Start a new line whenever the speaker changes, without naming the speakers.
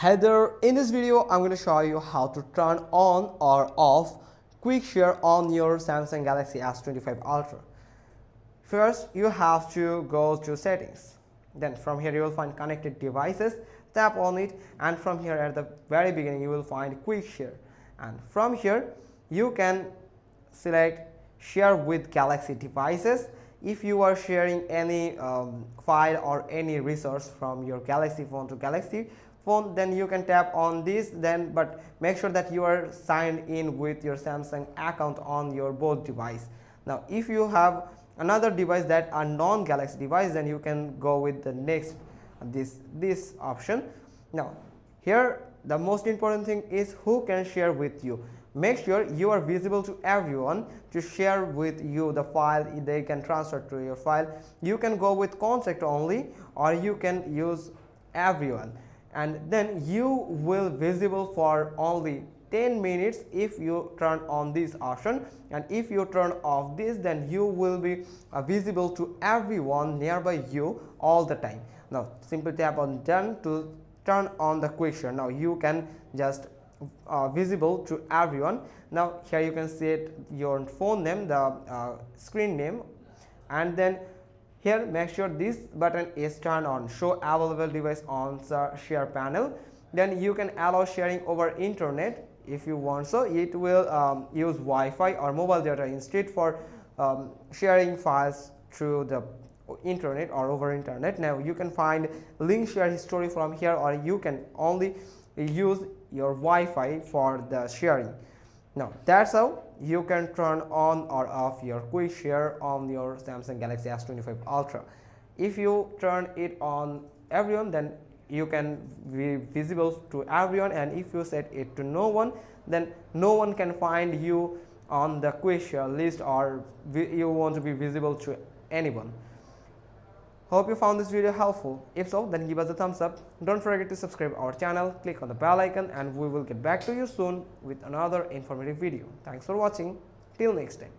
Hi there, in this video I'm going to show you how to turn on or off quick share on your Samsung Galaxy S25 Ultra. First you have to go to settings, then from here you will find connected devices, tap on it, and from here at the very beginning you will find quick share, and from here you can select share with Galaxy devices. If you are sharing any file or any resource from your Galaxy phone to Galaxy phone, then you can tap on this, but make sure that you are signed in with your Samsung account on your both device. Now if you have another device that are non-Galaxy device, then you can go with the next this option. Now here the most important thing is who can share with you. Make sure you are visible to everyone to share with you the file. They can transfer to your file. You can go with contact only, or you can use everyone, and then you will visible for only 10 minutes if you turn on this option, and if you turn off this, then you will be visible to everyone nearby you all the time. Now simply tap on done to turn on the quick share. Now you can just visible to everyone. Now here you can set your phone name, the screen name, and then here make sure this button is turned on, show available device on the share panel. Then you can allow sharing over internet if you want, so it will use Wi-Fi or mobile data instead for sharing files through the internet or over internet. Now you can find link share history from here, or you can only use your Wi-Fi for the sharing. Now that's how you can turn on or off your quick share on your Samsung Galaxy S25 Ultra. If you turn it on everyone, then you can be visible to everyone, and if you set it to no one, then no one can find you on the quick share list, or you want to be visible to anyone. Hope you found this video helpful. If so, then give us a thumbs up. Don't forget to subscribe our channel, click on the bell icon, and we will get back to you soon with another informative video. Thanks for watching. Till next time.